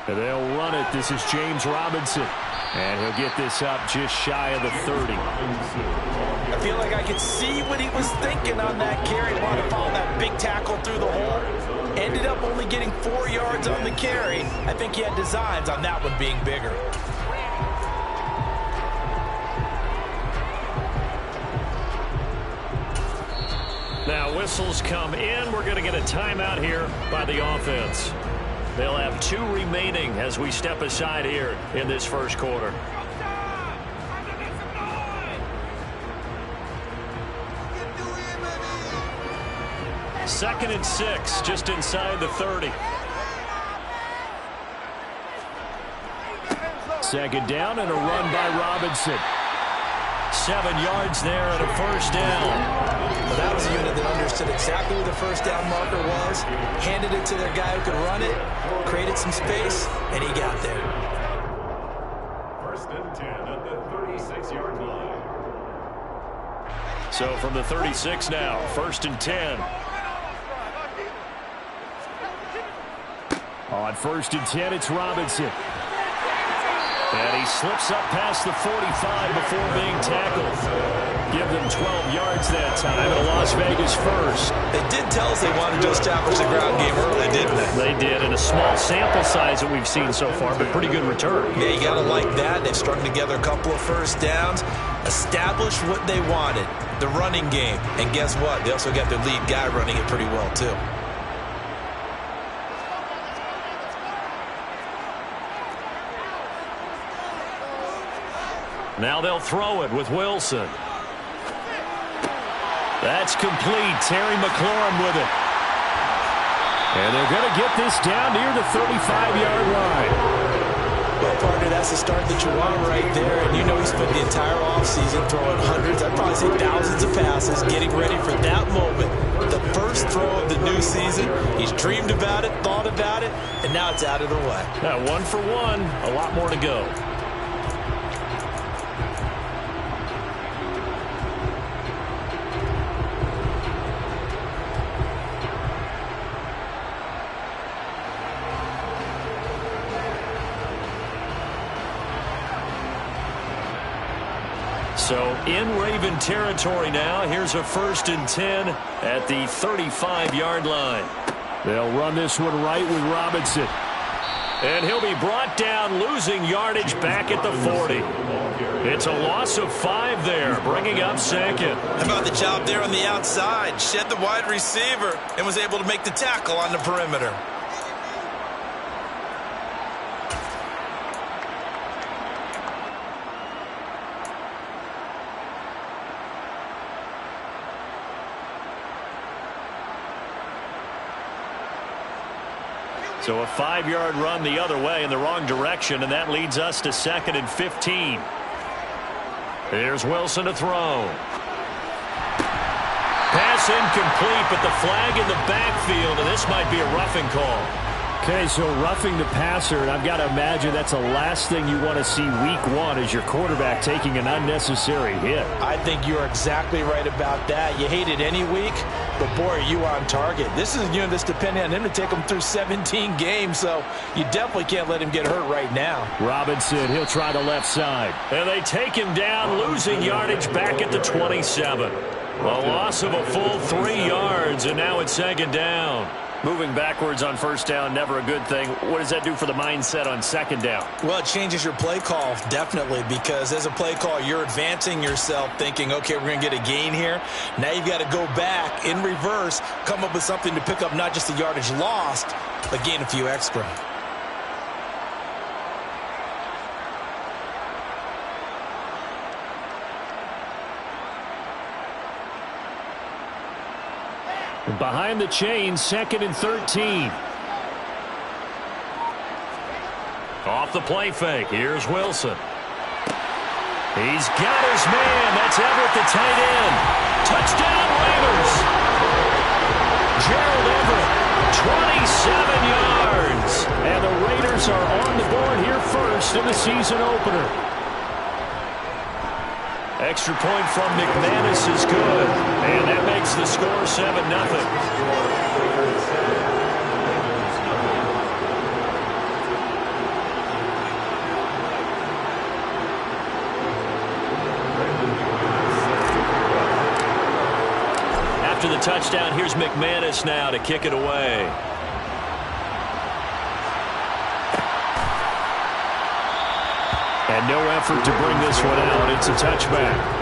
And they'll run it. This is James Robinson. And he'll get this up just shy of the 30. I feel like I could see what he was thinking on that carry. Wanted to follow that big tackle through the hole. Ended up only getting 4 yards on the carry. I think he had designs on that one being bigger. Now whistles come in. We're going to get a timeout here by the offense. They'll have 2 remaining as we step aside here in this first quarter. Second and 6, just inside the 30. Second down and a run by Robinson. 7 yards there and a first down. Well, that was a unit that understood exactly where the first down marker was, handed it to their guy who could run it, created some space, and he got there. First and 10 at the 36-yard line. So from the 36 now, first and 10. On first and 10, it's Robinson. And he slips up past the 45 before being tackled. Give them 12 yards that time, and Las Vegas first. They did tell us they wanted to establish the ground game early, didn't they? They did, in a small sample size that we've seen so far, but pretty good return. Yeah, you got to like that. They've strung together a couple of first downs, established what they wanted, the running game. And guess what? They also got their lead guy running it pretty well, too. Now they'll throw it with Wilson. That's complete. Terry McLaurin with it. And they're going to get this down near the 35-yard line. Well, partner, that's the start that you want right there. And you know he spent the entire offseason throwing hundreds, I'd probably say thousands of passes, getting ready for that moment. The first throw of the new season. He's dreamed about it, thought about it, and now it's out of the way. Now, 1 for 1, a lot more to go. So in Raven territory now. Here's a first and 10 at the 35-yard line. They'll run this one right with Robinson. And he'll be brought down, losing yardage back at the 40. It's a loss of 5 there, bringing up second. How about the job there on the outside? Shed the wide receiver and was able to make the tackle on the perimeter. So a 5-yard run the other way in the wrong direction, and that leads us to second and 15. Here's Wilson to throw. Pass incomplete, but the flag in the backfield, and this might be a roughing call. Okay, so roughing the passer, and I've got to imagine that's the last thing you want to see week 1 is your quarterback taking an unnecessary hit. I think you're exactly right about that. You hate it any week, but boy, are you on target. This is a unit that's depending on him to take him through 17 games, so you definitely can't let him get hurt right now. Robinson, he'll try the left side. And they take him down, losing yardage back at the 27. A loss of a full 3 yards, and now it's second down. Moving backwards on first down, never a good thing. What does that do for the mindset on second down? Well, it changes your play call, definitely, because as a play call, you're advancing yourself thinking, okay, we're going to get a gain here. Now you've got to go back in reverse, come up with something to pick up not just the yardage lost, but gain a few extra. Behind the chain, second and 13. Off the play fake. Here's Wilson. He's got his man. That's Everett, the tight end. Touchdown, Raiders. Gerald Everett, 27 yards. And the Raiders are on the board here first in the season opener. Extra point from McManus is good. And that makes the score 7-0. 7 after the touchdown. Here's McManus now to kick it away. And no effort to bring this one out. It's a touchback.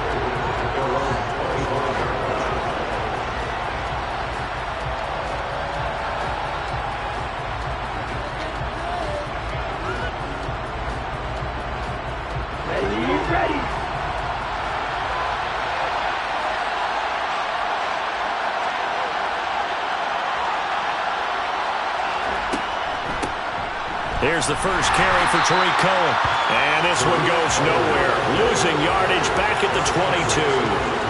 Here's the first carry for Tariq Cohen. And this one goes nowhere. Losing yardage back at the 22.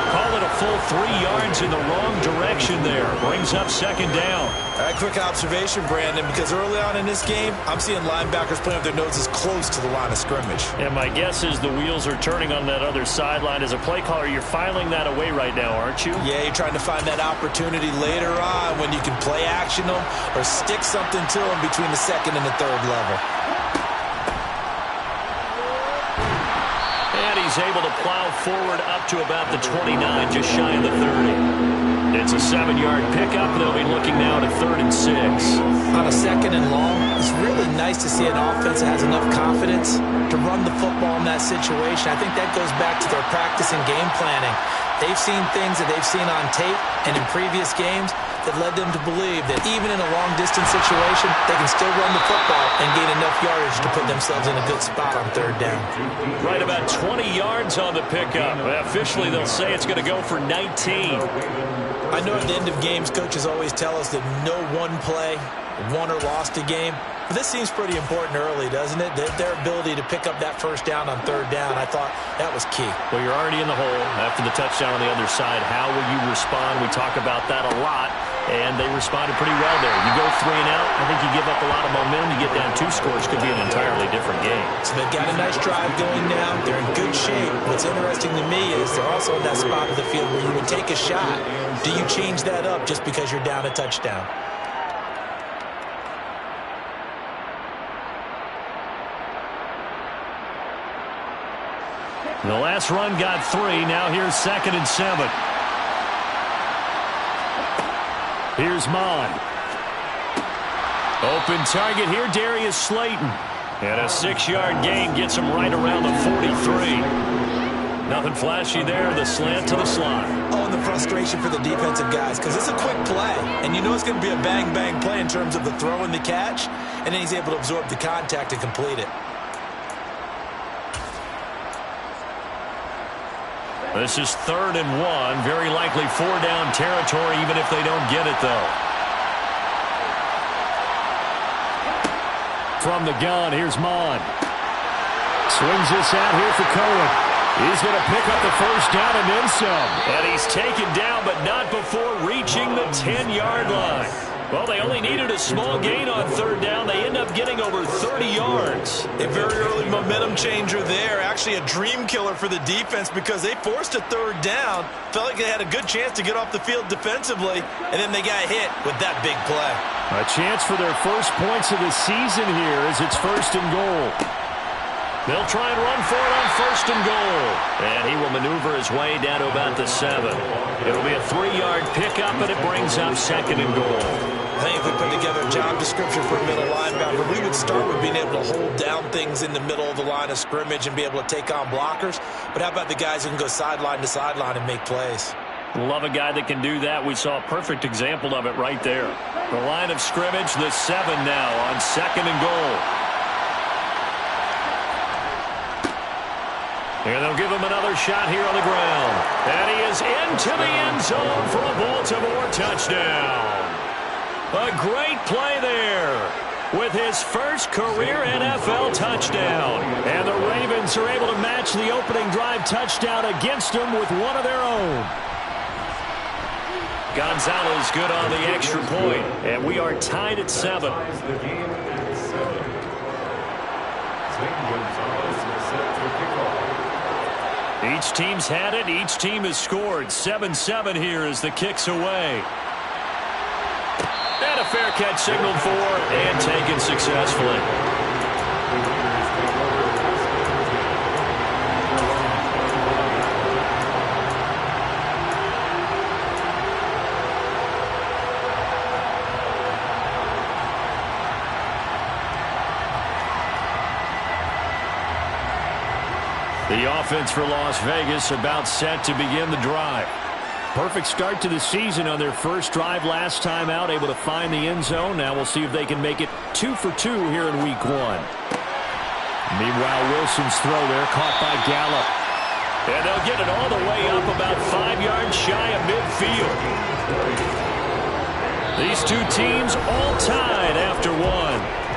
Call it a full 3 yards in the wrong direction there. Brings up second down. All right, quick observation, Brandon, because early on in this game, I'm seeing linebackers playing with their noses close to the line of scrimmage. And my guess is the wheels are turning on that other sideline. As a play caller, you're filing that away right now, aren't you? Yeah, you're trying to find that opportunity later on when you can play action them or stick something to them between the second and the third level. And he's able to plow forward up to about the 29, just shy of the 30. It's a 7-yard pickup. They'll be looking now to 3rd and 6. On a 2nd and long, it's really nice to see an offense that has enough confidence to run the football in that situation. I think that goes back to their practice and game planning. They've seen things that they've seen on tape and in previous games that led them to believe that even in a long-distance situation, they can still run the football and gain enough yardage to put themselves in a good spot on 3rd down. Right about 20 yards on the pickup. Officially, they'll say it's going to go for 19. I know at the end of games, coaches always tell us that no one play won or lost a game. But this seems pretty important early, doesn't it? Their ability to pick up that first down on 3rd down, I thought that was key. Well, you're already in the hole after the touchdown on the other side. How will you respond? We talk about that a lot, and they responded pretty well there. You go 3 and out, I think you give up a lot of momentum. You get down 2 scores, could be an entirely different game. So they've got a nice drive going now. They're in good shape. What's interesting to me is they're also in that spot of the field where you would take a shot. Do you change that up just because you're down a touchdown? The last run got 3. Now here's 2nd and 7. Here's Mon. Open target here, Darius Slayton. And a 6-yard gain gets him right around the 43. Nothing flashy there. The slant to the slot. Oh, and the frustration for the defensive guys, because it's a quick play. And you know it's going to be a bang-bang play in terms of the throw and the catch. And then he's able to absorb the contact and complete it. This is 3rd and 1. Very likely 4-down territory, even if they don't get it, though. From the gun, here's Mon. Swings this out here for Cohen. He's going to pick up the first down and then some. And he's taken down, but not before reaching the 10-yard line. Well, they only needed a small gain on 3rd down. They end up getting over 30 yards. A very early momentum changer there. Actually a dream killer for the defense because they forced a 3rd down. Felt like they had a good chance to get off the field defensively, and then they got hit with that big play. A chance for their first points of the season here as it's 1st and goal. They'll try and run for it on 1st and goal. And he will maneuver his way down to about the 7. It'll be a 3-yard pickup, and it brings up 2nd and goal. I think if we put together a job description for a middle linebacker, we would start with being able to hold down things in the middle of the line of scrimmage and be able to take on blockers. But how about the guys who can go sideline to sideline and make plays? Love a guy that can do that. We saw a perfect example of it right there. The line of scrimmage, the 7 now on 2nd and goal. And they'll give him another shot here on the ground. And he is into the end zone for a Baltimore touchdown. A great play there with his first career NFL touchdown. And the Ravens are able to match the opening drive touchdown against them with one of their own. Gonzalez good on the extra point. And we are tied at 7. Each team's had it. Each team has scored. 7-7 here as the kick's away. And a fair catch signaled for and taken successfully. offense for Las Vegas about set to begin the drive. Perfect start to the season on their first drive last time out, able to find the end zone. Now we'll see if they can make it 2 for 2 here in week 1. Meanwhile, Wilson's throw there caught by Gallup. And they'll get it all the way up about 5 yards shy of midfield. These two teams all tied after 1.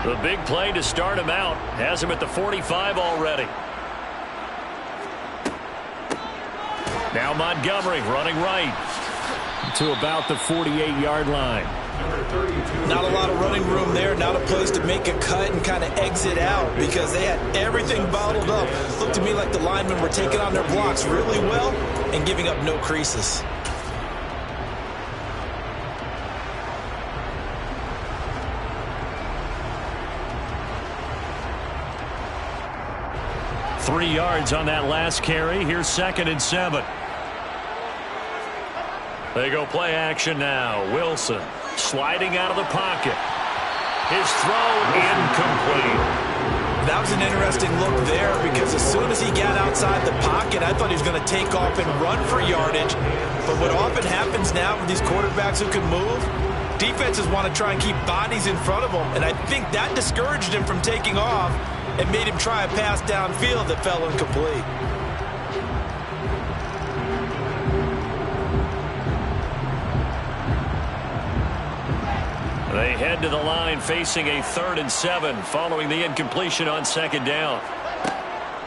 The big play to start him out has him at the 45 already. Now Montgomery running right to about the 48-yard line. Not a lot of running room there, not a place to make a cut and kind of exit out because they had everything bottled up. Looked to me like the linemen were taking on their blocks really well and giving up no creases. Three yards on that last carry. Here's 2nd and 7. They go play action now. Wilson sliding out of the pocket. His throw incomplete. That was an interesting look there because as soon as he got outside the pocket, I thought he was going to take off and run for yardage. But what often happens now with these quarterbacks who can move, defenses want to try and keep bodies in front of them. And I think that discouraged him from taking off and made him try a pass downfield that fell incomplete. They head to the line facing a 3rd and 7 following the incompletion on 2nd down.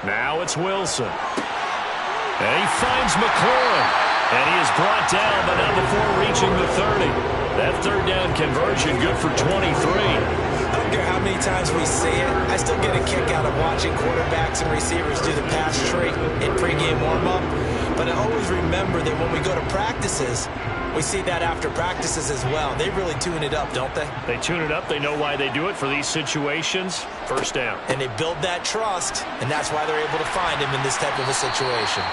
Now it's Wilson. And he finds McLaurin. And he is brought down, but not before reaching the 30. That 3rd down conversion good for 23. I don't care how many times we see it. I still get a kick out of watching quarterbacks and receivers do the pass trait in pregame warm-up. But I always remember that when we go to practices, we see that after practices as well. They really tune it up, don't they? They tune it up. They know why they do it for these situations. 1st down. And they build that trust, and that's why they're able to find him in this type of a situation.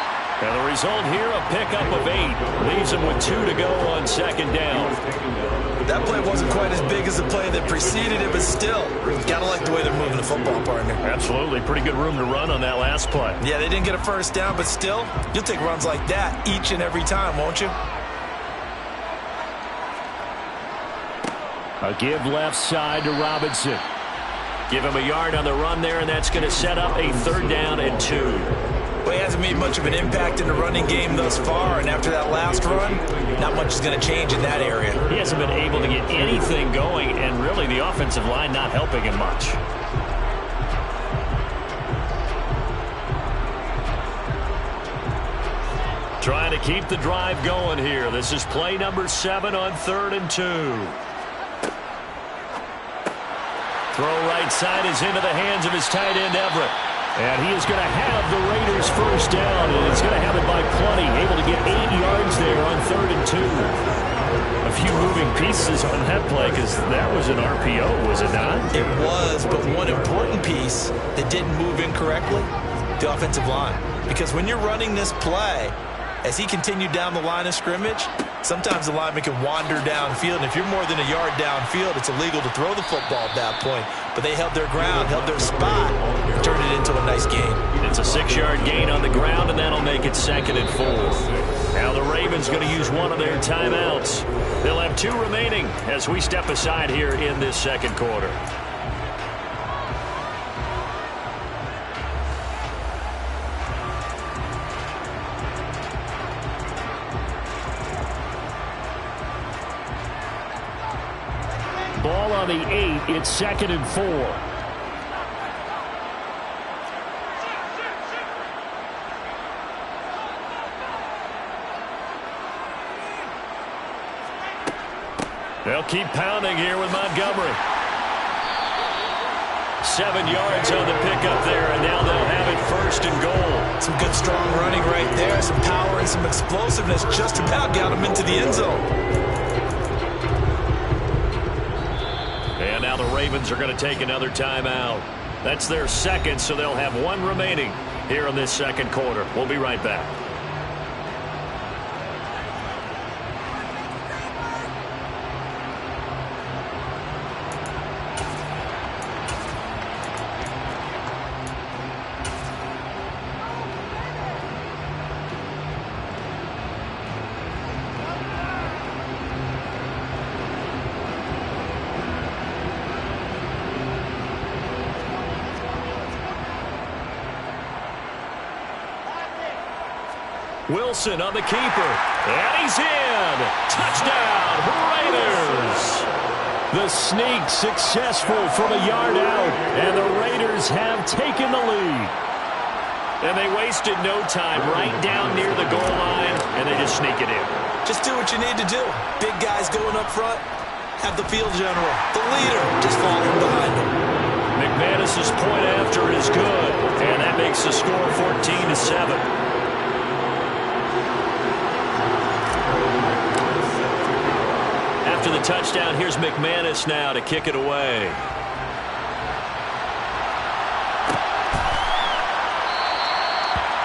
And the result here, a pickup of 8. Leaves him with 2 to go on 2nd down. That play wasn't quite as big as the play that preceded it, but still, gotta like the way they're moving the football, partner. Absolutely. Pretty good room to run on that last play. Yeah, they didn't get a 1st down, but still, you'll take runs like that each and every time, won't you? A give left side to Robinson. Give him a yard on the run there, and that's going to set up a 3rd down and 2. Well, he hasn't made much of an impact in the running game thus far, and after that last run, not much is going to change in that area. He hasn't been able to get anything going, and really the offensive line not helping him much. Trying to keep the drive going here. This is play number 7 on 3rd and 2. Throw right side is into the hands of his tight end, Everett. And he is going to have the Raiders 1st down, and he's going to have it by plenty. Able to get 8 yards there on 3rd and 2. A few moving pieces on that play because that was an RPO, was it not? It was, but one important piece that didn't move incorrectly, the offensive line. Because when you're running this play, as he continued down the line of scrimmage, sometimes the lineman can wander downfield, and if you're more than a yard downfield, it's illegal to throw the football at that point. But they held their ground, held their spot, and turned it into a nice gain. It's a 6-yard gain on the ground, and that'll make it 2nd and 4. Now the Ravens going to use one of their timeouts. They'll have 2 remaining as we step aside here in this 2nd quarter. Ball on the 8. It's 2nd and 4. They'll keep pounding here with Montgomery. 7 yards on the pickup there, and now they'll have it 1st and goal. Some good, strong running right there. Some power and some explosiveness just about got him into the end zone. And now the Ravens are going to take another timeout. That's their second, so they'll have one remaining here in this second quarter. We'll be right back. Wilson on the keeper, and he's in. Touchdown, Raiders. The sneak successful from a yard out, and the Raiders have taken the lead. And they wasted no time right down near the goal line, and they just sneak it in. Just do what you need to do. Big guys going up front, have the field general, the leader, just following behind him. McManus's point after is good, and that makes the score 14-7. After the touchdown, here's McManus now to kick it away.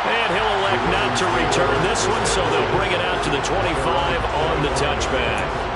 And he'll elect not to return this one, so they'll bring it out to the 25 on the touchback.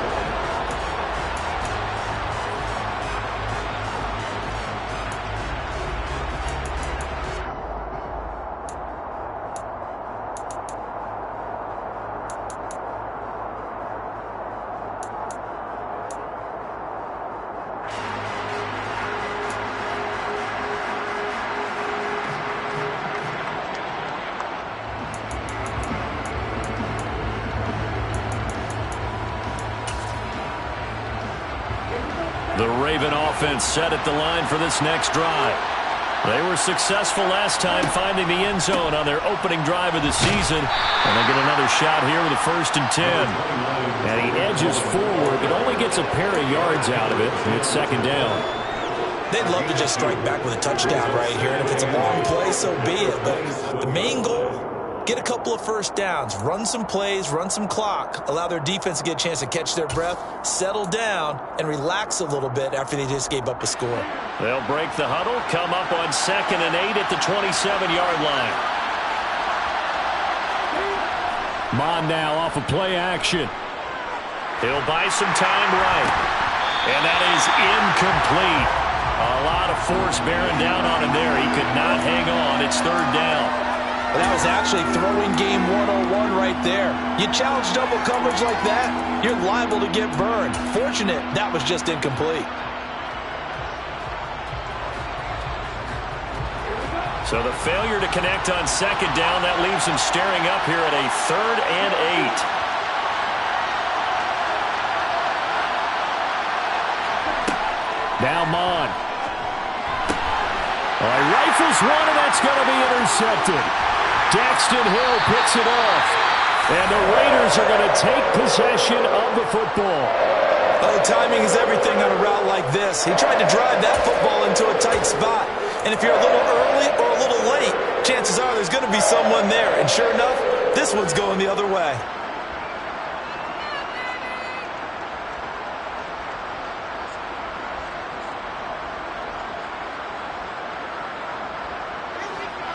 The Raven offense set at the line for this next drive. They were successful last time finding the end zone on their opening drive of the season. And they get another shot here with a 1st and 10. And he edges forward, but only gets a pair of yards out of it. And it's 2nd down. They'd love to just strike back with a touchdown right here. And if it's a long play, so be it. But the main goal, get a couple of 1st downs, run some plays, run some clock, allow their defense to get a chance to catch their breath, settle down, and relax a little bit after they just gave up a score. They'll break the huddle, come up on 2nd and 8 at the 27-yard line. Mond now off of play action. He'll buy some time right. And that is incomplete. A lot of force bearing down on him there. He could not hang on. It's 3rd down. Well, that was actually throwing game 101 right there. You challenge double coverage like that, you're liable to get burned. Fortunate that was just incomplete. So the failure to connect on 2nd down, that leaves him staring up here at a 3rd and 8. Now Mond. He rifles one, and that's going to be intercepted. Daxton Hill picks it off. And the Raiders are going to take possession of the football. Oh, timing is everything on a route like this. He tried to drive that football into a tight spot. And if you're a little early or a little late, chances are there's going to be someone there. And sure enough, this one's going the other way.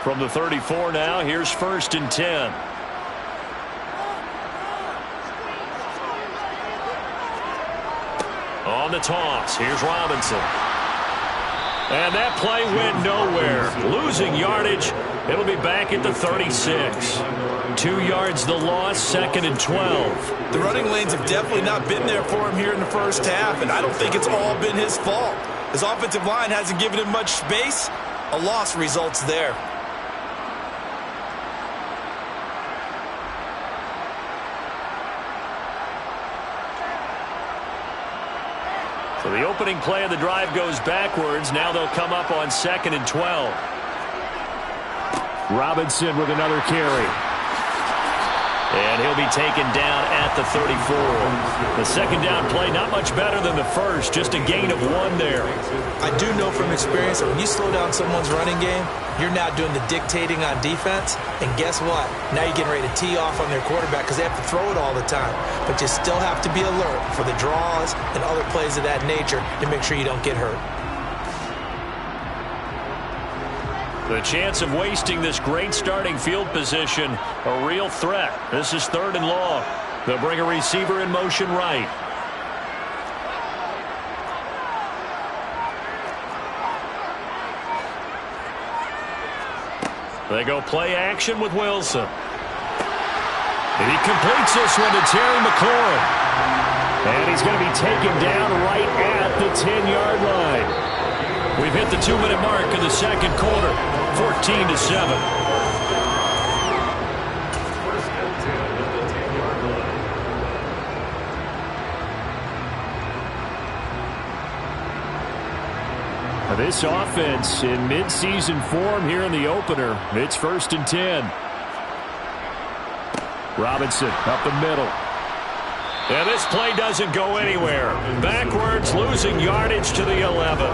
From the 34 now, here's 1st and 10. On the toss, here's Robinson. And that play went nowhere. Losing yardage, it'll be back at the 36. 2 yards the loss, 2nd and 12. The running lanes have definitely not been there for him here in the first half, and I don't think it's all been his fault. His offensive line hasn't given him much space. A loss results there. So the opening play of the drive goes backwards. Now they'll come up on 2nd and 12. Robinson with another carry. And he'll be taken down at the 34. The 2nd down play not much better than the first, just a gain of 1 there. I do know from experience that when you slow down someone's running game, you're now doing the dictating on defense. And guess what? Now you're getting ready to tee off on their quarterback because they have to throw it all the time. But you still have to be alert for the draws and other plays of that nature to make sure you don't get hurt. The chance of wasting this great starting field position, a real threat. This is 3rd and long. They'll bring a receiver in motion right. They go play action with Wilson. And he completes this one to Terry McLaurin. And he's going to be taken down right at the 10-yard line. We've hit the 2-minute mark in the second quarter, 14-7. This offense in midseason form here in the opener. It's 1st and 10. Robinson up the middle. And this play doesn't go anywhere. Backwards, losing yardage to the 11.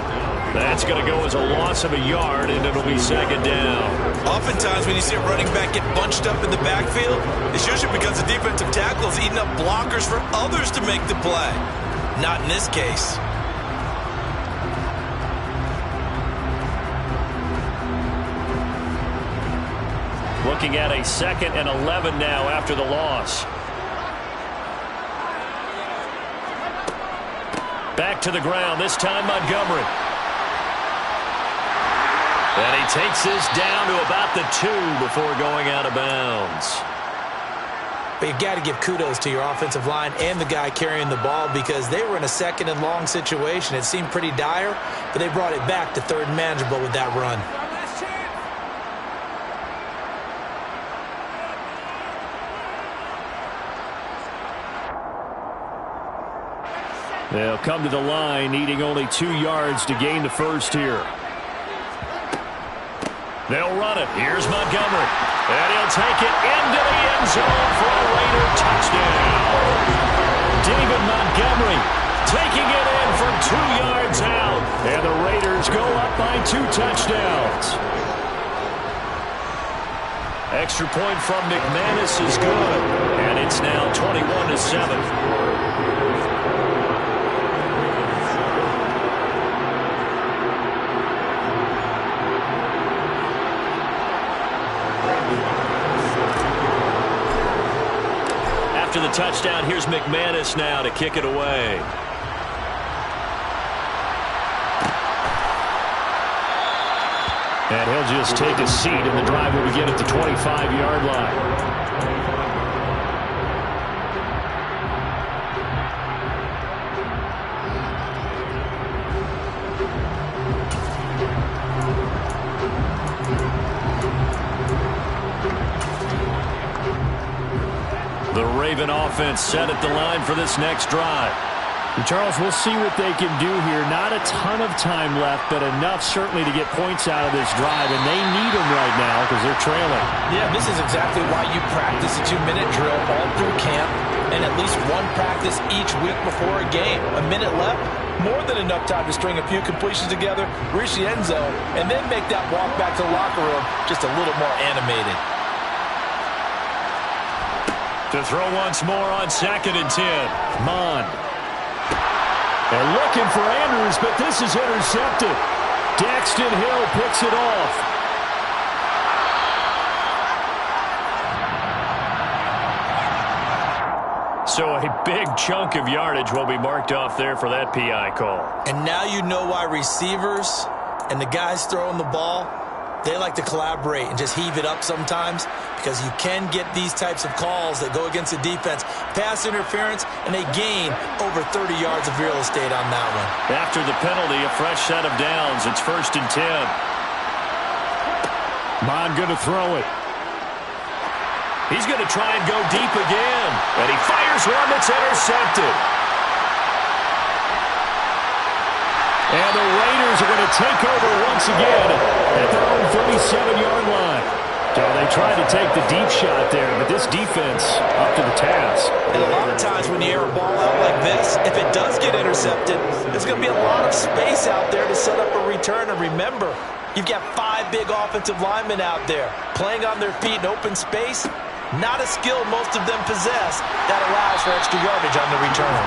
That's going to go as a loss of a yard, and it'll be 2nd down. Oftentimes when you see a running back get bunched up in the backfield, it's usually because the defensive tackle is eating up blockers for others to make the play. Not in this case. Looking at a 2nd and 11 now after the loss. Back to the ground, this time Montgomery. And he takes this down to about the 2 before going out of bounds. But you got to give kudos to your offensive line and the guy carrying the ball because they were in a 2nd and long situation. It seemed pretty dire, but they brought it back to 3rd and manageable with that run. They'll come to the line, needing only 2 yards to gain the first here. They'll run it. Here's Montgomery. And he'll take it into the end zone for a Raider touchdown. David Montgomery taking it in from 2 yards out. And the Raiders go up by 2 touchdowns. Extra point from McManus is good. And it's now 21-7. To the touchdown, here's McManus now to kick it away. And he'll just take a seat, and the drive will begin at the 25-yard line. The Raven offense set at the line for this next drive. And Charles, we'll see what they can do here. Not a ton of time left, but enough certainly to get points out of this drive, and they need them right now because they're trailing. Yeah, this is exactly why you practice a 2-minute drill all through camp and at least one practice each week before a game. A minute left, more than enough time to string a few completions together, reach the end zone, and then make that walk back to the locker room just a little more animated. To throw once more on 2nd and 10. Mon. They're looking for Andrews, but this is intercepted. Daxton Hill picks it off. So a big chunk of yardage will be marked off there for that PI call. And now you know why receivers and the guys throwing the ball, they like to collaborate and just heave it up sometimes because you can get these types of calls that go against the defense. Pass interference, and they gain over 30 yards of real estate on that one. After the penalty, a fresh set of downs. It's 1st and 10. Mon going to throw it. He's going to try and go deep again. And he fires one that's intercepted. And the Raiders are going to take over once again at their own 37-yard line. So they tried to take the deep shot there, but this defense up to the task. And a lot of times when you air a ball out like this, if it does get intercepted, there's going to be a lot of space out there to set up a return. And remember, you've got 5 big offensive linemen out there playing on their feet in open space. Not a skill most of them possess that allows for extra yardage on the return.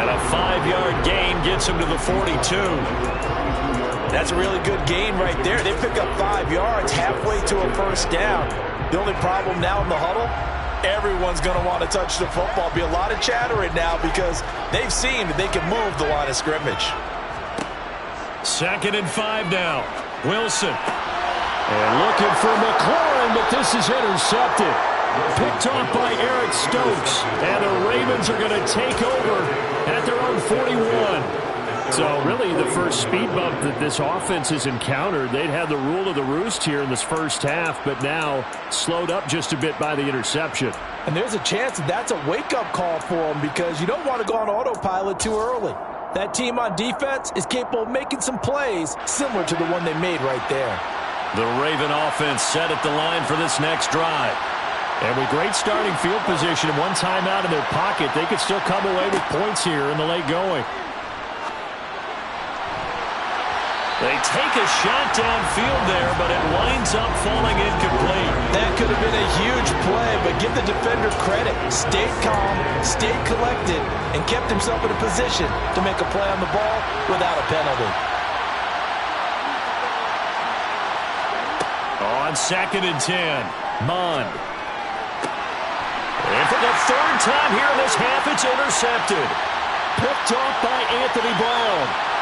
And a 5-yard gain gets him to the 42. That's a really good gain right there. They pick up 5 yards halfway to a first down. The only problem now in the huddle, everyone's going to want to touch the football. Be a lot of chattering now because they've seen that they can move the line of scrimmage. 2nd and 5 now. Wilson. And looking for McLaurin, but this is intercepted. Picked off by Eric Stokes. And the Ravens are going to take over at their own 41. So really the first speed bump that this offense has encountered. They'd had the rule of the roost here in this first half, but now slowed up just a bit by the interception. And there's a chance that that's a wake-up call for them because you don't want to go on autopilot too early. That team on defense is capable of making some plays similar to the one they made right there. The Raven offense set at the line for this next drive. And with great starting field position and one timeout in their pocket, they could still come away with points here in the late going. They take a shot downfield there, but it winds up falling incomplete. That could have been a huge play, but give the defender credit. Stayed calm, stayed collected, and kept himself in a position to make a play on the ball without a penalty. On 2nd and 10, Mond. And for the 3rd time here in this half, it's intercepted. Picked off by Anthony Brown.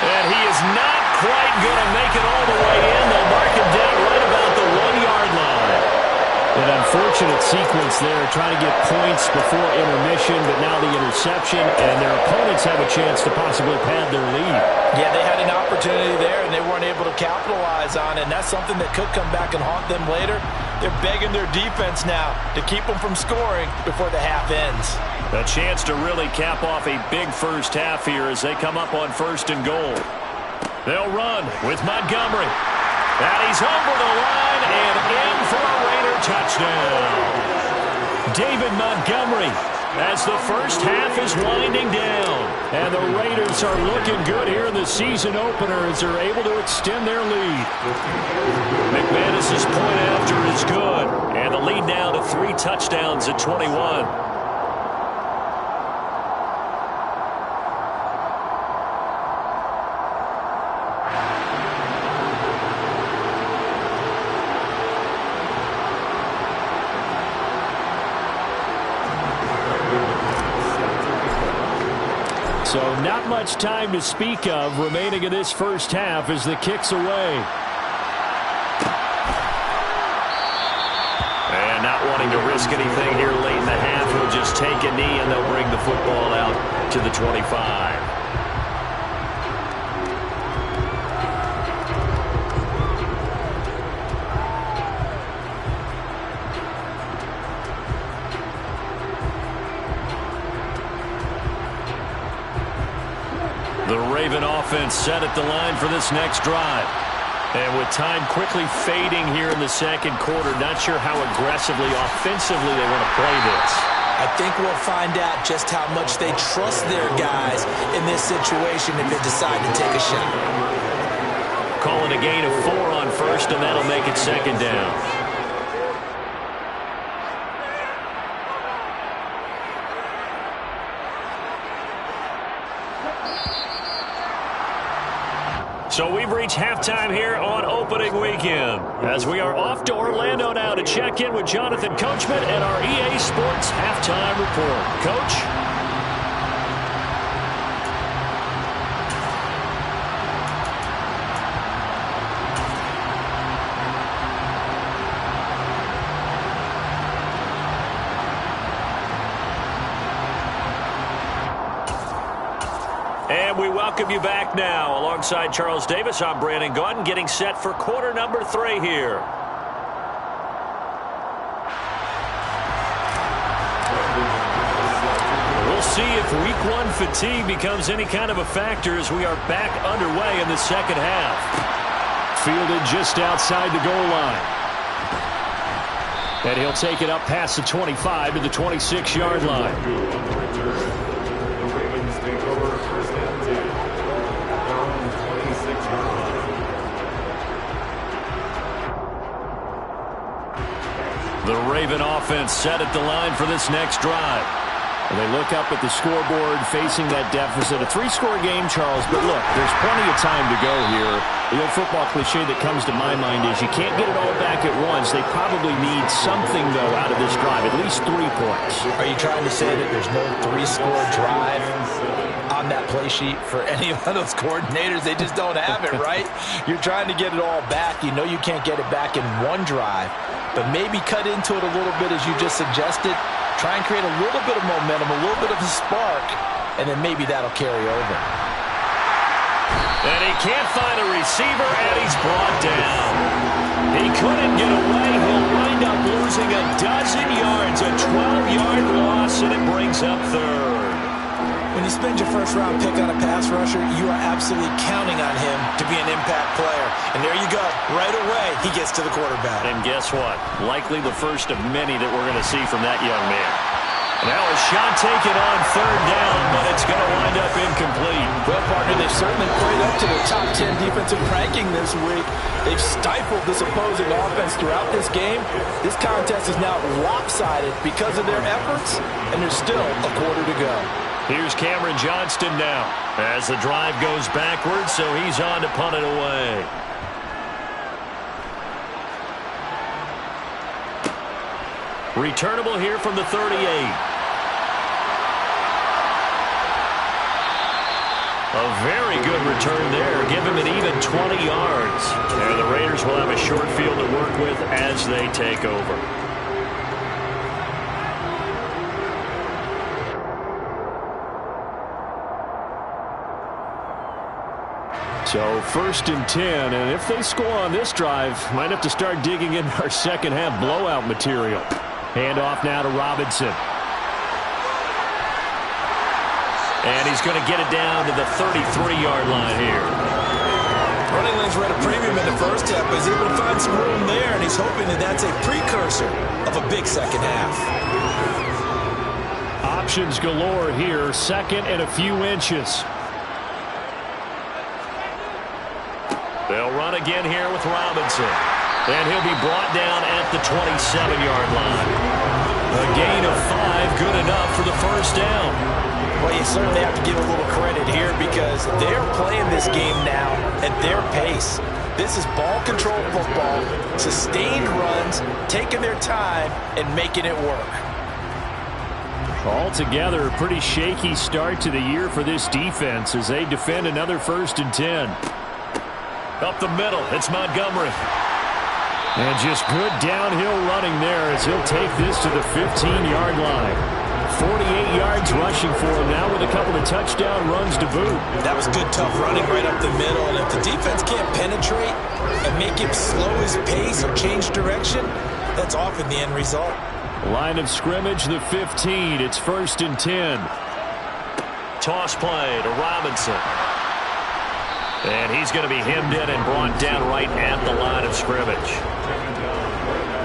And he is not quite going to make it all the way in. They'll mark him down right about the 1-yard line. An unfortunate sequence there, trying to get points before intermission, but now the interception, and their opponents have a chance to possibly pad their lead. Yeah, they had an opportunity there, and they weren't able to capitalize on it, and that's something that could come back and haunt them later. They're begging their defense now to keep them from scoring before the half ends. A chance to really cap off a big first half here as they come up on 1st and goal. They'll run with Montgomery. And he's over the line and in for a Raider touchdown. David Montgomery as the first half is winding down. And the Raiders are looking good here in the season opener as they're able to extend their lead. McManus's point after is good. And the lead now to 3 touchdowns at 21. So not much time to speak of remaining in this first half as the kick's away. And not wanting to risk anything here late in the half, he'll just take a knee and they'll bring the football out to the 25. The Raven offense set at the line for this next drive. And with time quickly fading here in the second quarter, not sure how aggressively, offensively they want to play this. I think we'll find out just how much they trust their guys in this situation if they decide to take a shot. Calling a gain of 4 on 1st, and that'll make it 2nd down. So we've reached halftime here on opening weekend as we are off to Orlando now to check in with Jonathan Coachman and our EA Sports Halftime Report. Coach? And we welcome you back now. Alongside Charles Davis, I'm Brandon Gaudin, getting set for quarter number 3 here. We'll see if week 1 fatigue becomes any kind of a factor as we are back underway in the second half. Fielded just outside the goal line. And he'll take it up past the 25 to the 26-yard line. The Raven offense set at the line for this next drive. They look up at the scoreboard, facing that deficit. A 3-score game, Charles, but look, there's plenty of time to go here. The old football cliche that comes to my mind is you can't get it all back at once. They probably need something, though, out of this drive, at least 3 points. Are you trying to say that there's no 3-score drive on that play sheet for any of those coordinators? They just don't have it, right? You're trying to get it all back. You know you can't get it back in one drive, but maybe cut into it a little bit as you just suggested. Try and create a little bit of momentum, a little bit of a spark, and then maybe that'll carry over. And he can't find a receiver, and he's brought down. He couldn't get away. He'll wind up losing a dozen yards, a 12-yard loss, and it brings up third. When you spend your first-round pick on a pass rusher, you are absolutely counting on him to be an impact player. And there you go. Right away, he gets to the quarterback. And guess what? Likely the first of many that we're going to see from that young man. Now a shot taken on third down, but it's going to wind up incomplete. Well, partner, they've certainly played up to the top 10 defensive ranking this week. They've stifled this opposing offense throughout this game. This contest is now lopsided because of their efforts, and there's still a quarter to go. Here's Cameron Johnston now as the drive goes backwards, so he's on to punt it away. Returnable here from the 38. A very good return there. Give him an even 20 yards. And the Raiders will have a short field to work with as they take over. So 1st and 10, and if they score on this drive, might have to start digging in our second half blowout material. Handoff now to Robinson. And he's going to get it down to the 33-yard line here. Running lanes were at a premium in the first half, but he's able to find some room there, and he's hoping that that's a precursor of a big second half. Options galore here, 2nd and a few inches. They'll run again here with Robinson. And he'll be brought down at the 27-yard line. A gain of 5, good enough for the first down. Well, you certainly have to give a little credit here because they're playing this game now at their pace. This is ball control football, sustained runs, taking their time, and making it work. Altogether, a pretty shaky start to the year for this defense as they defend another 1st and 10. Up the middle, it's Montgomery. And just good downhill running there as he'll take this to the 15-yard line. 48 yards rushing for him now with a couple of touchdown runs to boot. That was good, tough running right up the middle. And if the defense can't penetrate and make him slow his pace or change direction, that's often the end result. Line of scrimmage, the 15. It's 1st and 10. Toss play to Robinson. And he's going to be hemmed in and brought down right at the line of scrimmage.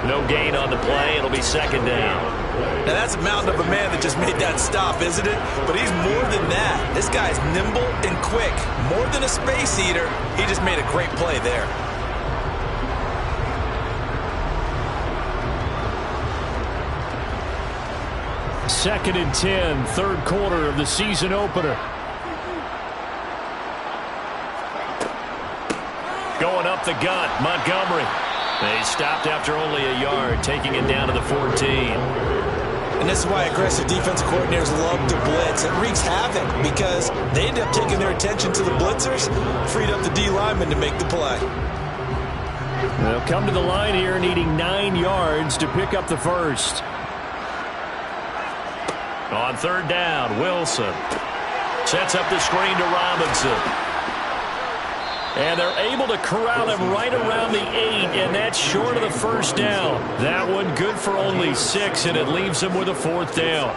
No gain on the play. It'll be 2nd down. Now that's a mountain of a man that just made that stop, isn't it? But he's more than that. This guy's nimble and quick. More than a space eater. He just made a great play there. Second and 10, 3rd quarter of the season opener. Going up the gut, Montgomery. They stopped after only a yard, taking it down to the 14. And this is why aggressive defensive coordinators love to blitz. It wreaks havoc because they end up taking their attention to the blitzers, freed up the D lineman to make the play. They'll come to the line here needing 9 yards to pick up the first. On 3rd down, Wilson sets up the screen to Robinson. And they're able to corral him right around the 8, and that's short of the first down. That one good for only 6, and it leaves them with a 4th down.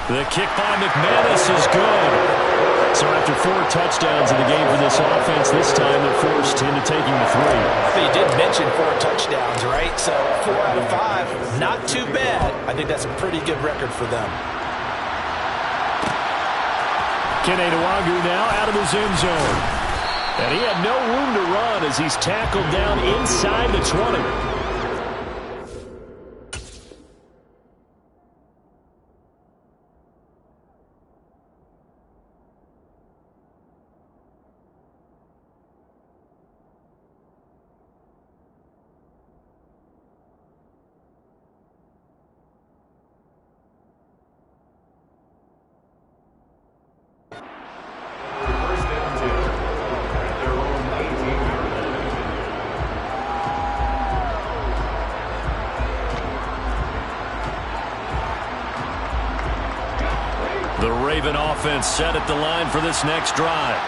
The kick by McManus is good. So after 4 touchdowns in the game for this offense, this time they're forced into taking the 3. But you did mention 4 touchdowns, right? So 4 out of 5, not too bad. I think that's a pretty good record for them. Kene Nwangwu now out of his end zone. And he had no room to run as he's tackled down inside the 20. The Raven offense set at the line for this next drive.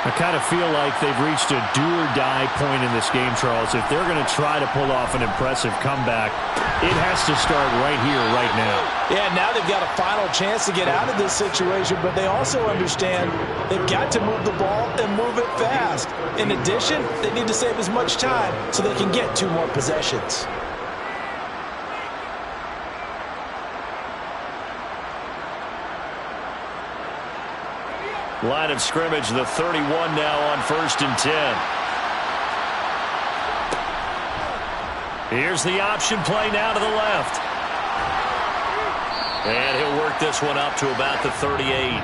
I kind of feel like they've reached a do-or-die point in this game, Charles. If they're going to try to pull off an impressive comeback, it has to start right here, right now. Yeah, now they've got a final chance to get out of this situation, but they also understand they've got to move the ball and move it fast. In addition, they need to save as much time so they can get 2 more possessions. Line of scrimmage, the 31 now on 1st and 10. Here's the option play now to the left. And he'll work this one up to about the 38.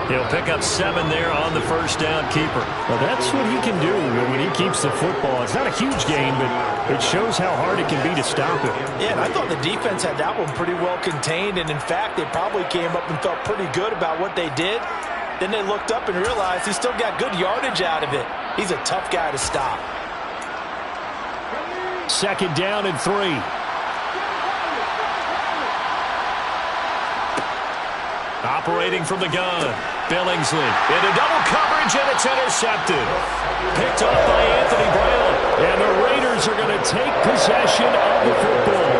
He'll pick up 7 there on the first down keeper. Well, that's what he can do when he keeps the football. It's not a huge gain, but it shows how hard it can be to stop it. Yeah, and I thought the defense had that one pretty well contained, and in fact, they probably came up and felt pretty good about what they did. Then they looked up and realized he still got good yardage out of it. He's a tough guy to stop. 2nd down and 3. Operating from the gun. Billingsley into double coverage, and it's intercepted. Picked off by Anthony Brown. And the Raiders are going to take possession of the football.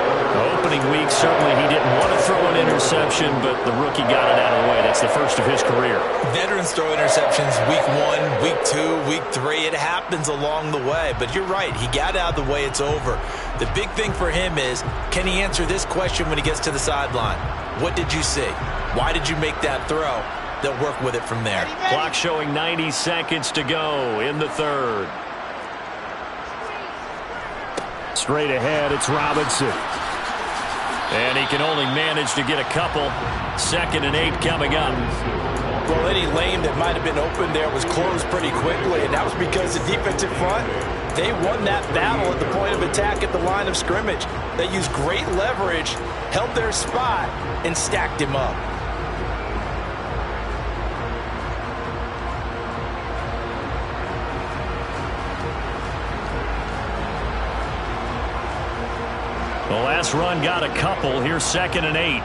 Opening week, certainly he didn't want to throw an interception, but the rookie got it out of the way. That's the first of his career. Veterans throw interceptions week 1, week 2, week 3. It happens along the way, but you're right. He got out of the way. It's over. The big thing for him is, can he answer this question when he gets to the sideline? What did you see? Why did you make that throw? They'll work with it from there. Clock showing 90 seconds to go in the 3rd. Straight ahead, it's Robinson. And he can only manage to get a couple. 2nd and 8 coming up. Well, any lane that might have been open there was closed pretty quickly, and that was because the defensive front, they won that battle at the point of attack at the line of scrimmage. They used great leverage, held their spot, and stacked him up. The last run got a couple. Here's 2nd and 8.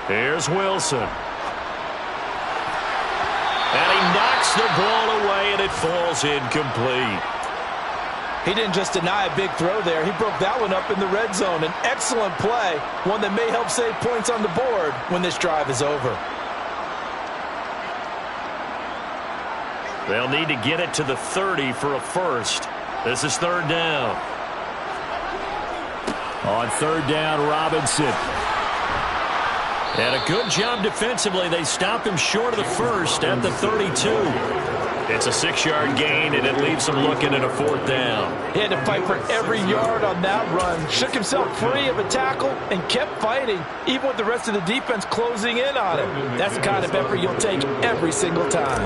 Here's Wilson. And he knocks the ball away, and it falls incomplete. He didn't just deny a big throw there. He broke that one up in the red zone. An excellent play, one that may help save points on the board when this drive is over. They'll need to get it to the 30 for a first. This is 3rd down. On 3rd down, Robinson. And a good job defensively. They stop him short of the first at the 32. It's a 6-yard gain, and it leaves him looking at a 4th down. He had to fight for every yard on that run. Shook himself free of a tackle and kept fighting, even with the rest of the defense closing in on him. That's the kind of effort you'll take every single time.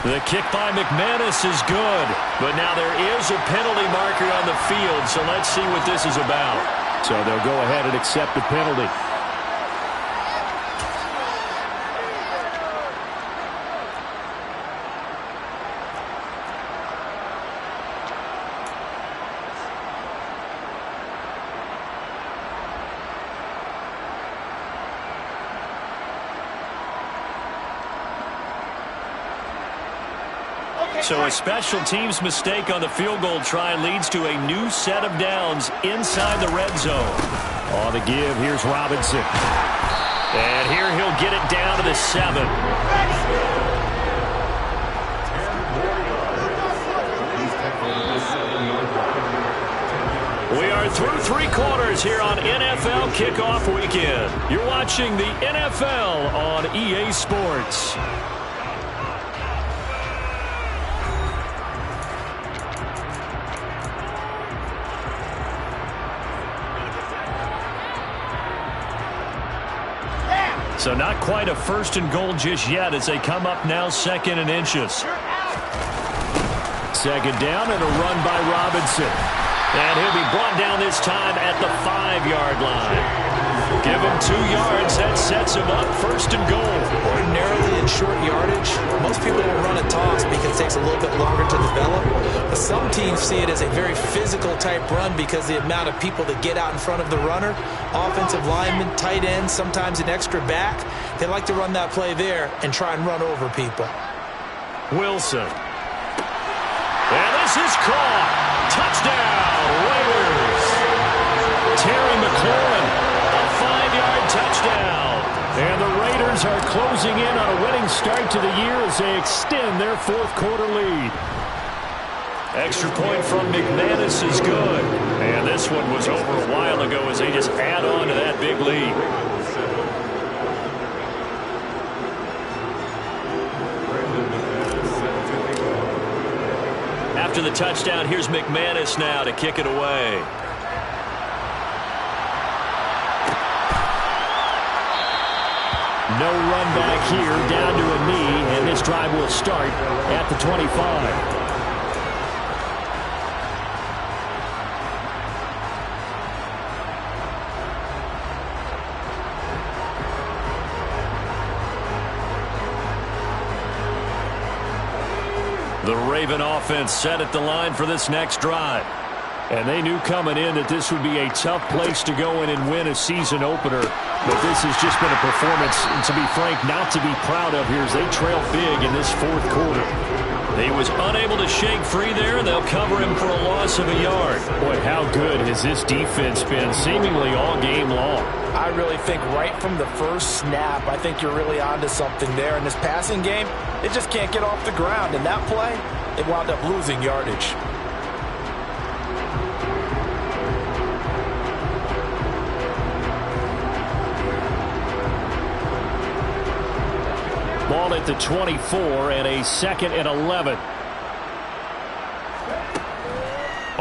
The kick by McManus is good, but now there is a penalty marker on the field, so let's see what this is about. So they'll go ahead and accept the penalty. So a special teams mistake on the field goal try leads to a new set of downs inside the red zone. On the give, here's Robinson. And here he'll get it down to the 7. We are through 3 quarters here on NFL Kickoff Weekend. You're watching the NFL on EA Sports. So not quite a 1st and goal just yet as they come up now 2nd and inches. 2nd down and a run by Robinson. And he'll be brought down this time at the 5-yard line. Give him 2 yards. That sets him up 1st and goal. Ordinarily in short yardage, most people will run a toss because it takes a little bit longer to develop. But some teams see it as a very physical type run because the amount of people that get out in front of the runner, offensive linemen, tight ends, sometimes an extra back, they like to run that play there and try and run over people. Wilson. And this is caught. Touchdown, Raiders. Terry McLaurin, a 5-yard touchdown. And the Raiders are closing in on a winning start to the year as they extend their 4th quarter lead. Extra point from McManus is good. And this one was over a while ago as they just add on to that big lead. After the touchdown, here's McManus now to kick it away. No run back here, down to a knee, and this drive will start at the 25. The Raven offense set at the line for this next drive. And they knew coming in that this would be a tough place to go in and win a season opener. But this has just been a performance, and to be frank, not to be proud of here as they trail big in this 4th quarter. He was unable to shake free there, and they'll cover him for a loss of a yard. Boy, how good has this defense been seemingly all game long? I really think right from the first snap, I think you're really onto something there. In this passing game, it just can't get off the ground. In that play, it wound up losing yardage. Ball at the 24 and a 2nd and 11.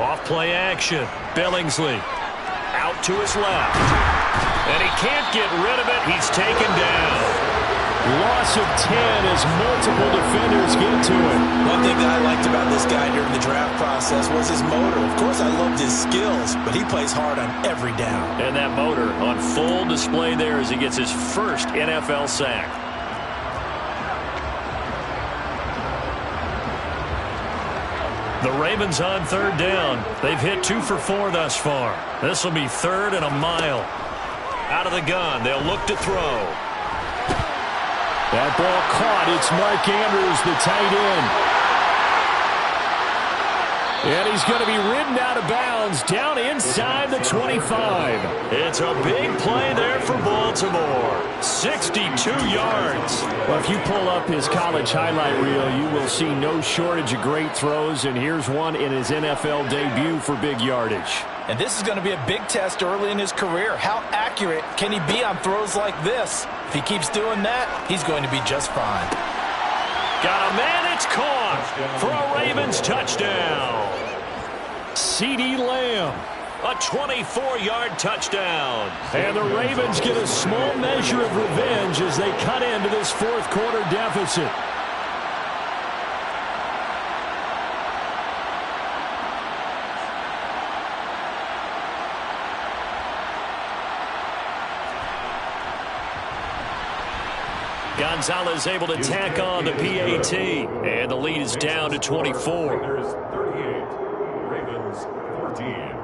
Off play action. Billingsley out to his left. And he can't get rid of it. He's taken down. Loss of 10 as multiple defenders get to him. One thing that I liked about this guy during the draft process was his motor. Of course, I loved his skills, but he plays hard on every down. And that motor on full display there as he gets his first NFL sack. The Ravens on 3rd down. They've hit 2 for 4 thus far. This will be 3rd and a mile. Out of the gun, they'll look to throw. That ball caught. It's Mark Andrews, the tight end. And he's going to be ridden out of bounds down inside the 25. It's a big play there for Baltimore. 62 yards. Well, if you pull up his college highlight reel, you will see no shortage of great throws, and here's one in his NFL debut for big yardage. And this is going to be a big test early in his career. How accurate can he be on throws like this? If he keeps doing that, he's going to be just fine. Got a man, it's caught for a Ravens touchdown. CeeDee Lamb, a 24-yard touchdown. And the Ravens get a small measure of revenge as they cut into this 4th quarter deficit. Gonzalez able to tack on the PAT, and the lead is down to 24. Raiders 38, Ravens 14.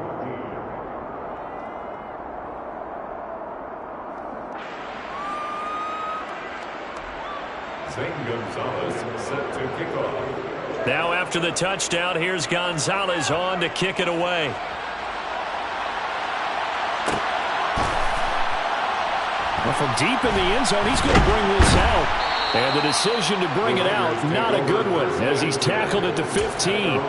Zane Gonzalez set to kick off. Now after the touchdown, here's Gonzalez on to kick it away. Well, from deep in the end zone, he's going to bring this out. And the decision to bring it out, not a good one, as he's tackled at the 15.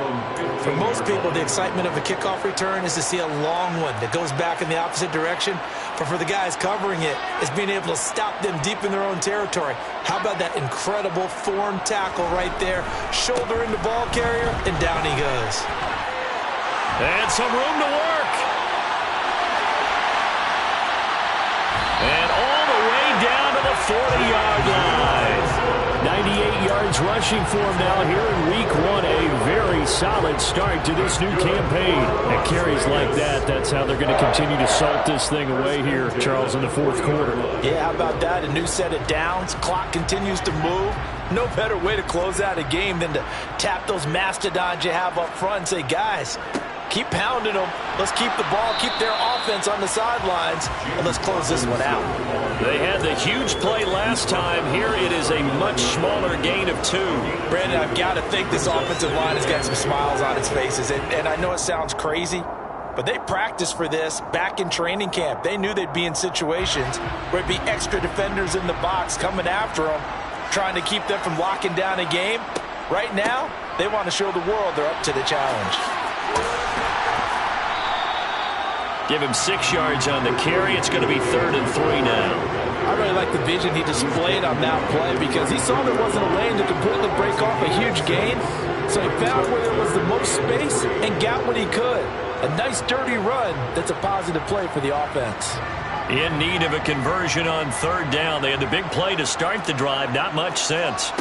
For most people, the excitement of a kickoff return is to see a long one that goes back in the opposite direction. But for the guys covering it, it's being able to stop them deep in their own territory. How about that incredible form tackle right there? Shoulder in the ball carrier, and down he goes. And some room to work. And all the way down to the 40-yard line. 98 yards rushing for him now here in week 1. A very solid start to this new campaign. And carries like that, that's how they're going to continue to salt this thing away here, Charles, in the fourth quarter. Yeah, how about that? A new set of downs. Clock continues to move. No better way to close out a game than to tap those mastodons you have up front and say, guys, keep pounding them. Let's keep the ball, keep their offense on the sidelines, and let's close this one out. They had the huge play last time. Here it is a much smaller gain of 2. Brandon, I've got to think this offensive line has got some smiles on its faces. And I know it sounds crazy, but they practiced for this back in training camp. They knew they'd be in situations where it'd be extra defenders in the box coming after them, trying to keep them from locking down a game. Right now, they want to show the world they're up to the challenge. Give him 6 yards on the carry. It's going to be 3rd and 3 now. I really like the vision he displayed on that play because he saw there wasn't a lane to completely break off a huge gain. So he found where there was the most space and got what he could. A nice, dirty run that's a positive play for the offense. In need of a conversion on 3rd down. They had the big play to start the drive. Not much sense.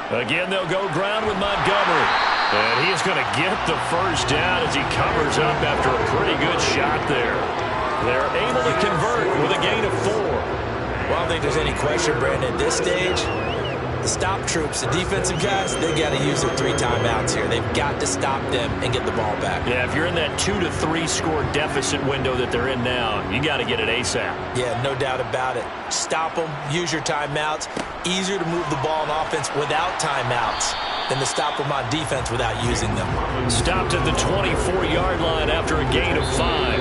Again, they'll go ground with Montgomery. And he's going to get the first down as he covers up after a pretty good shot there. They're able to convert with a gain of 4. Well, I don't think there's any question, Brandon, at this stage, the stop troops, the defensive guys, they got to use their 3 timeouts here. They've got to stop them and get the ball back. Yeah, if you're in that 2 to 3 score deficit window that they're in now, you got to get it ASAP. Yeah, no doubt about it. Stop them, use your timeouts. Easier to move the ball on offense without timeouts than to stop them on defense without using them. Stopped at the 24-yard line after a gain of 5.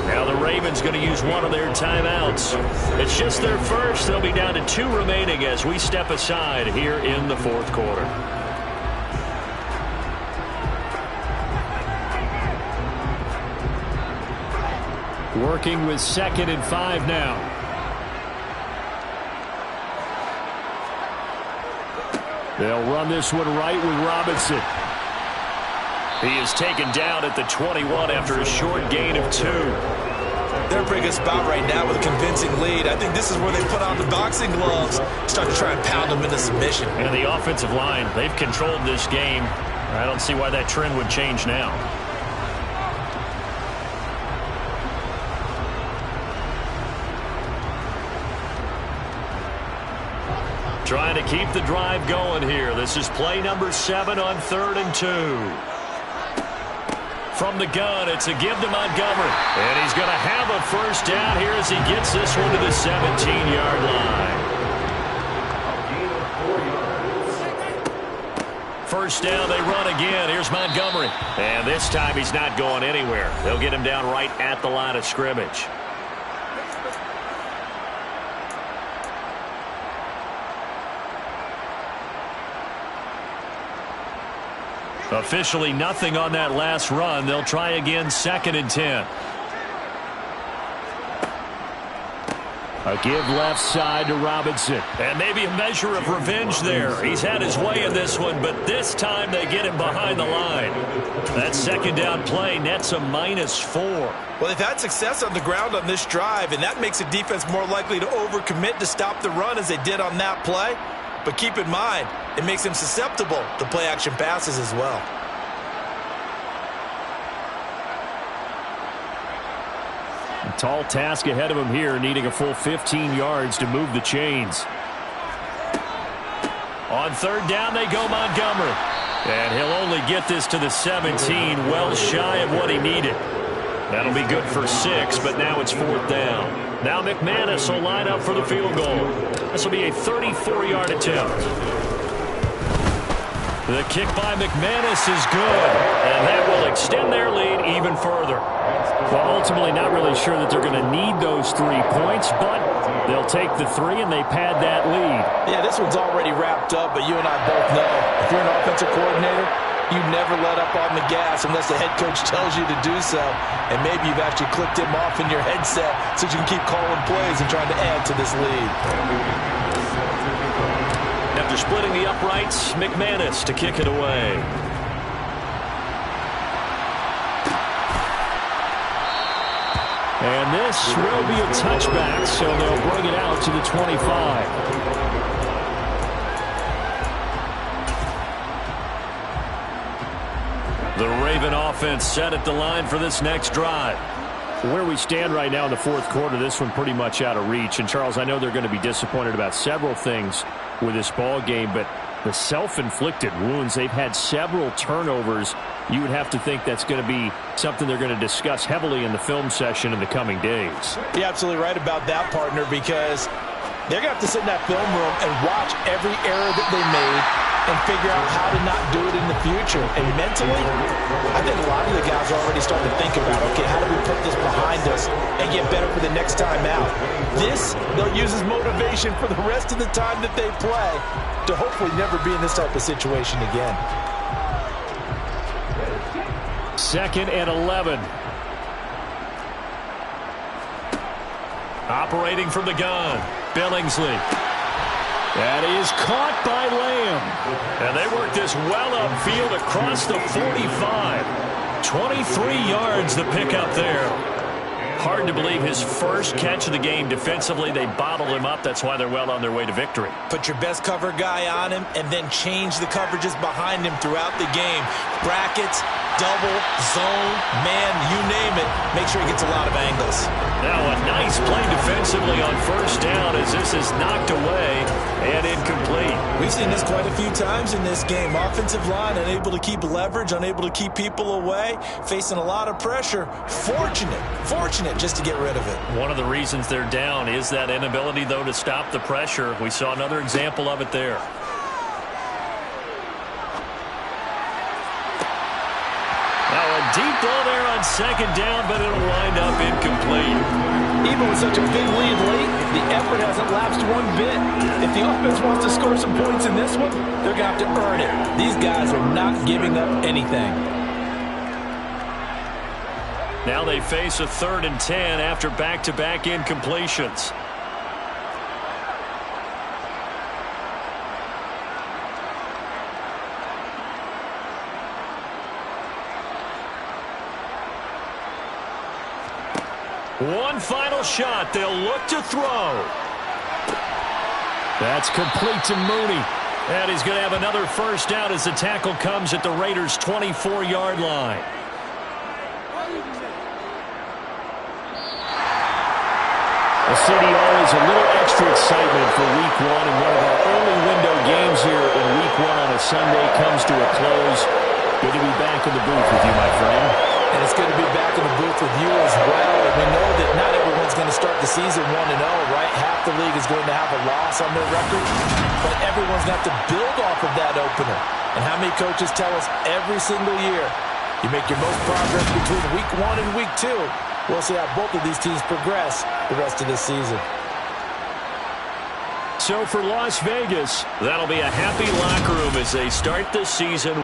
Now the Ravens going to use one of their timeouts. It's just their first. They'll be down to 2 remaining as we step aside here in the fourth quarter. Working with 2nd and 5 now. They'll run this one right with Robinson. He is taken down at the 21 after a short gain of 2. They're a pretty good spot right now with a convincing lead. I think this is where they put on the boxing gloves, start to try and pound them into submission. And the offensive line, they've controlled this game. I don't see why that trend would change now. Trying to keep the drive going here. This is play number 7 on 3rd and 2. From the gun, it's a give to Montgomery. And he's going to have a first down here as he gets this one to the 17-yard line. First down, they run again. Here's Montgomery. And this time he's not going anywhere. They'll get him down right at the line of scrimmage. Officially nothing on that last run. They'll try again, 2nd and 10. A give left side to Robinson. And maybe a measure of revenge there. He's had his way in this one, but this time they get him behind the line. That 2nd down play nets a -4. Well, they've had success on the ground on this drive, and that makes the defense more likely to overcommit to stop the run as they did on that play. But keep in mind, it makes them susceptible to play-action passes as well. A tall task ahead of him here, needing a full 15 yards to move the chains. On 3rd down, they go Montgomery. And he'll only get this to the 17, well shy of what he needed. That'll be good for 6, but now it's 4th down. Now McManus will line up for the field goal. This will be a 34-yard attempt. The kick by McManus is good, and that will extend their lead even further. Well, ultimately not really sure that they're going to need those 3 points, but They'll take the 3, and they pad that lead. Yeah, this one's already wrapped up, but you and I both know if you're an offensive coordinator, you never let up on the gas unless the head coach tells you to do so. And maybe you've actually clicked him off in your headset so you can keep calling plays and trying to add to this lead. After splitting the uprights, McManus to kick it away. And this will be a touchback, so they'll bring it out to the 25. The Raven offense set at the line for this next drive. Where we stand right now in the fourth quarter, this one pretty much out of reach. And, Charles, I know they're going to be disappointed about several things with this ball game, but the self-inflicted wounds, they've had several turnovers. You would have to think that's going to be something they're going to discuss heavily in the film session in the coming days. You're absolutely right about that, partner, because they're going to have to sit in that film room and watch every error that they made and figure out how to not do it in the future. And mentally, I think a lot of the guys are already starting to think about, okay, how do we put this behind us and get better for the next time out? This, they'll use as motivation for the rest of the time that they play to hopefully never be in this type of situation again. 2nd and 11. Operating from the gun, Billingsley. That is caught by Lamb. And they work this well upfield across the 45. 23 yards the pickup there. Hard to believe his first catch of the game defensively. They bottled him up. That's why they're well on their way to victory. Put your best cover guy on him and then change the coverages behind him throughout the game. Brackets, double, zone, man, you name it. Make sure he gets a lot of angles. Now a nice play defensively on first down as this is knocked away and incomplete. We've seen this quite a few times in this game. Offensive line unable to keep leverage, unable to keep people away, facing a lot of pressure. Fortunate just to get rid of it. One of the reasons they're down is that inability, though, to stop the pressure. We saw another example of it there. Now a deep ball there on second down, but it'll wind up incomplete. Even with such a big lead late, the effort hasn't lapsed one bit. If the offense wants to score some points in this one, they're going to have to earn it. These guys are not giving up anything. Now they face a 3rd and 10 after back-to-back incompletions. One final shot. They'll look to throw. That's complete to Mooney. And he's going to have another first down as the tackle comes at the Raiders' 24-yard line. The city always a little extra excitement for Week 1, and one of our early window games here in Week 1 on a Sunday comes to a close. Good to be back in the booth with you, my friend. And it's good to be back in the booth with you as well. And we know that not everyone's going to start the season 1-0, right? Half the league is going to have a loss on their record. But everyone's going to have to build off of that opener. And how many coaches tell us every single year, you make your most progress between Week 1 and Week 2. We'll see how both of these teams progress the rest of this season. So for Las Vegas, that'll be a happy locker room as they start the season